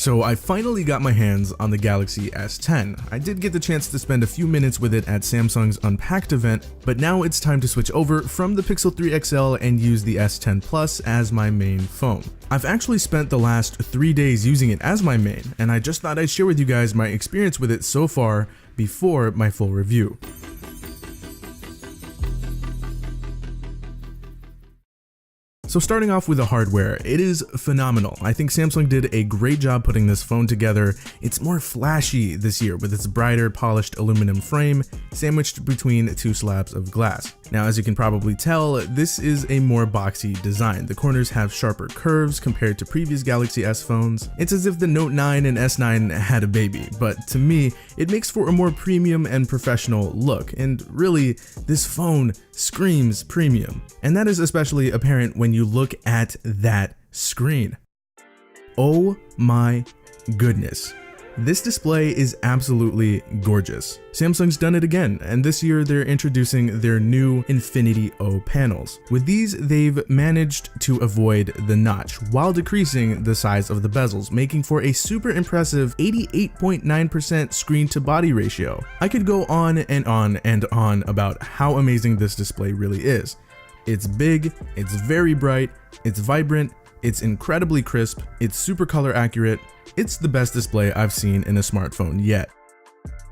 So I finally got my hands on the Galaxy S10. I did get the chance to spend a few minutes with it at Samsung's Unpacked event, but now it's time to switch over from the Pixel 3 XL and use the S10 Plus as my main phone. I've actually spent the last 3 days using it as my main, and I just thought I'd share with you guys my experience with it so far before my full review. So starting off with the hardware, it is phenomenal. I think Samsung did a great job putting this phone together. It's more flashy this year with its brighter polished aluminum frame sandwiched between two slabs of glass. Now, as you can probably tell, this is a more boxy design. The corners have sharper curves compared to previous Galaxy S phones. It's as if the Note 9 and S9 had a baby, but to me, it makes for a more premium and professional look, and really, this phone screams premium. And that is especially apparent when you look at that screen. Oh my goodness. This display is absolutely gorgeous. Samsung's done it again, and this year they're introducing their new Infinity O panels. With these, they've managed to avoid the notch while decreasing the size of the bezels, making for a super impressive 88.9% screen to body ratio. I could go on and on and on about how amazing this display really is. It's big, it's very bright, it's vibrant, it's incredibly crisp, it's super color accurate. It's the best display I've seen in a smartphone yet.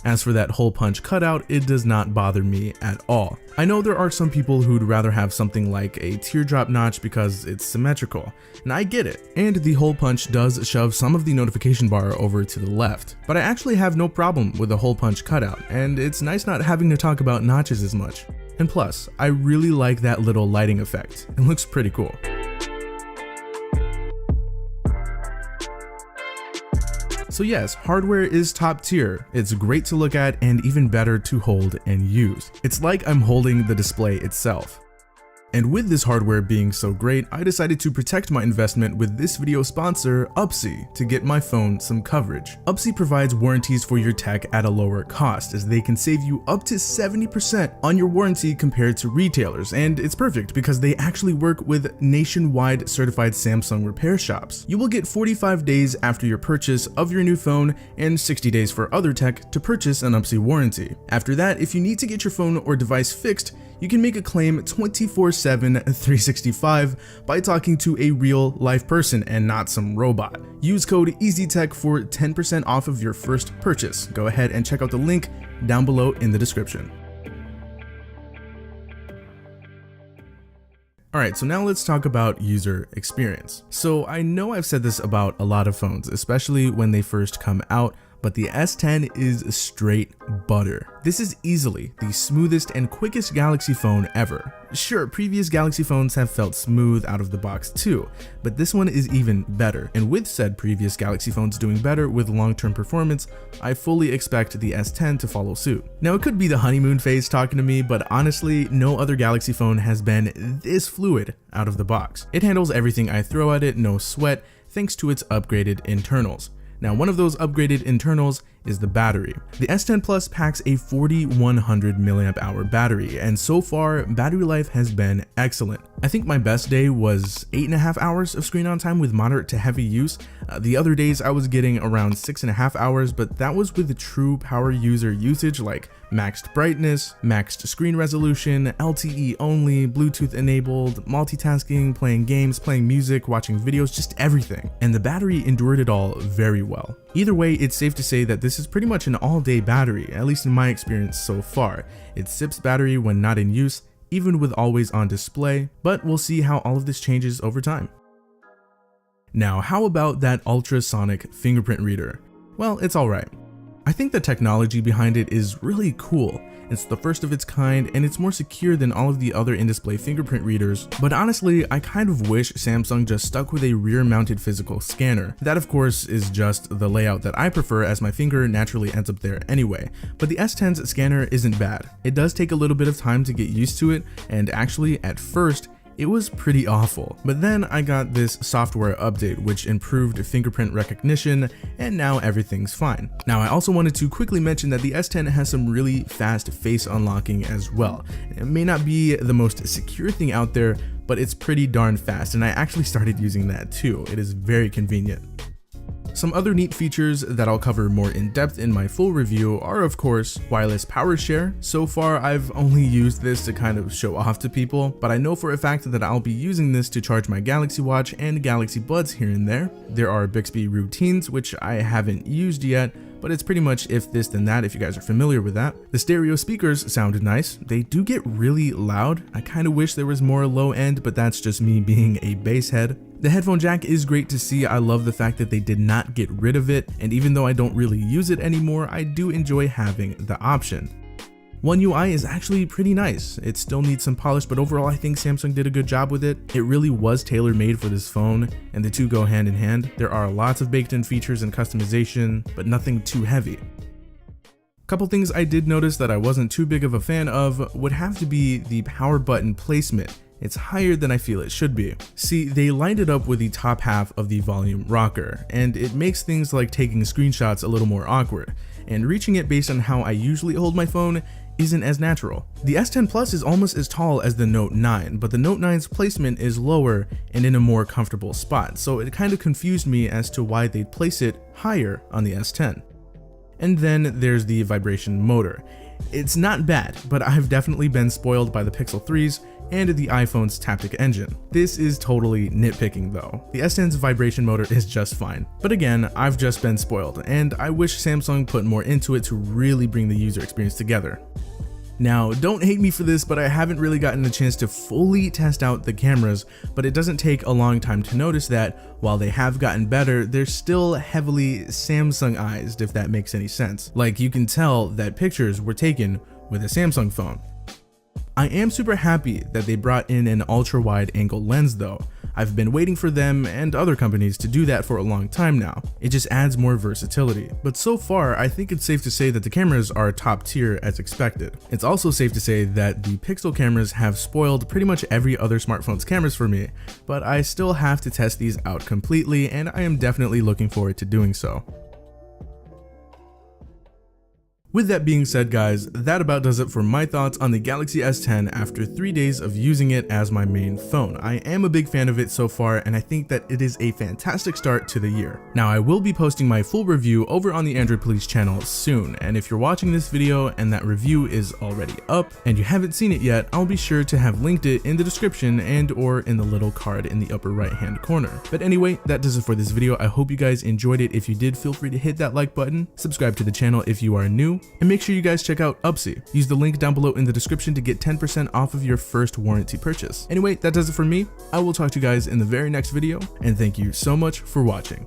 As for that hole punch cutout, it does not bother me at all. I know there are some people who'd rather have something like a teardrop notch because it's symmetrical, and I get it. And the hole punch does shove some of the notification bar over to the left. But I actually have no problem with the hole punch cutout, and it's nice not having to talk about notches as much. And plus, I really like that little lighting effect. It looks pretty cool. So yes, hardware is top tier. It's great to look at and even better to hold and use. It's like I'm holding the display itself. And with this hardware being so great, I decided to protect my investment with this video sponsor, Upsy, to get my phone some coverage. Upsy provides warranties for your tech at a lower cost, as they can save you up to 70% on your warranty compared to retailers, and it's perfect because they actually work with nationwide certified Samsung repair shops. You will get 45 days after your purchase of your new phone and 60 days for other tech to purchase an Upsy warranty. After that, if you need to get your phone or device fixed, you can make a claim 24/7, 365 by talking to a real life person and not some robot. Use code EasyTech for 10% off of your first purchase. Go ahead and check out the link down below in the description. Alright, so now let's talk about user experience. So I know I've said this about a lot of phones, especially when they first come out, but the S10 is straight butter. This is easily the smoothest and quickest Galaxy phone ever. Sure, previous Galaxy phones have felt smooth out of the box too, but this one is even better. And with said previous Galaxy phones doing better with long-term performance, I fully expect the S10 to follow suit. Now it could be the honeymoon phase talking to me, but honestly, no other Galaxy phone has been this fluid out of the box. It handles everything I throw at it, no sweat, thanks to its upgraded internals. Now, one of those upgraded internals is the battery. The S10 Plus packs a 4100 mAh battery, and so far, battery life has been excellent. I think my best day was 8.5 hours of screen on time with moderate to heavy use. The other days I was getting around 6.5 hours, but that was with true power user usage like maxed brightness, maxed screen resolution, LTE only, Bluetooth enabled, multitasking, playing games, playing music, watching videos, just everything. And the battery endured it all very well. Either way, it's safe to say that this is pretty much an all-day battery, at least in my experience so far. It sips battery when not in use, even with always on display, but we'll see how all of this changes over time. Now, how about that ultrasonic fingerprint reader? Well, it's alright. I think the technology behind it is really cool. It's the first of its kind, and it's more secure than all of the other in-display fingerprint readers, but honestly, I kind of wish Samsung just stuck with a rear-mounted physical scanner. That of course is just the layout that I prefer, as my finger naturally ends up there anyway, but the S10's scanner isn't bad. It does take a little bit of time to get used to it, and actually at first, it was pretty awful. But then I got this software update which improved fingerprint recognition, and now everything's fine. Now I also wanted to quickly mention that the S10 has some really fast face unlocking as well. It may not be the most secure thing out there, but it's pretty darn fast, and I actually started using that too. It is very convenient. Some other neat features that I'll cover more in depth in my full review are of course wireless power share. So far I've only used this to kind of show off to people, but I know for a fact that I'll be using this to charge my Galaxy Watch and Galaxy Buds here and there. There are Bixby routines, which I haven't used yet, but it's pretty much if this then that if you guys are familiar with that. The stereo speakers sounded nice. They do get really loud. I kind of wish there was more low end, but that's just me being a bass head. The headphone jack is great to see. I love the fact that they did not get rid of it, and even though I don't really use it anymore, I do enjoy having the option. One UI is actually pretty nice. It still needs some polish, but overall I think Samsung did a good job with it. It really was tailor-made for this phone, and the two go hand in hand. There are lots of baked-in features and customization, but nothing too heavy. Couple things I did notice that I wasn't too big of a fan of would have to be the power button placement. It's higher than I feel it should be. See, they lined it up with the top half of the volume rocker, and it makes things like taking screenshots a little more awkward, and reaching it based on how I usually hold my phone isn't as natural. The S10 Plus is almost as tall as the Note 9, but the Note 9's placement is lower and in a more comfortable spot, so it kind of confused me as to why they'd place it higher on the S10. And then there's the vibration motor. It's not bad, but I've definitely been spoiled by the Pixel 3s and the iPhone's Taptic engine. This is totally nitpicking though. The S10's vibration motor is just fine. But again, I've just been spoiled, and I wish Samsung put more into it to really bring the user experience together. Now, don't hate me for this, but I haven't really gotten a chance to fully test out the cameras, but it doesn't take a long time to notice that while they have gotten better, they're still heavily Samsungized, if that makes any sense. Like, you can tell that pictures were taken with a Samsung phone. I am super happy that they brought in an ultra-wide angle lens though. I've been waiting for them and other companies to do that for a long time now. It just adds more versatility. But so far, I think it's safe to say that the cameras are top tier as expected. It's also safe to say that the Pixel cameras have spoiled pretty much every other smartphone's cameras for me, but I still have to test these out completely, and I am definitely looking forward to doing so. With that being said guys, that about does it for my thoughts on the Galaxy S10 after 3 days of using it as my main phone. I am a big fan of it so far, and I think that it is a fantastic start to the year. Now I will be posting my full review over on the Android Police channel soon, and if you're watching this video and that review is already up and you haven't seen it yet, I'll be sure to have linked it in the description and or in the little card in the upper right hand corner. But anyway, that does it for this video. I hope you guys enjoyed it. If you did, feel free to hit that like button, subscribe to the channel if you are new, and make sure you guys check out Upsy. Use the link down below in the description to get 10% off of your first warranty purchase. Anyway, that does it for me. I will talk to you guys in the very next video, and thank you so much for watching.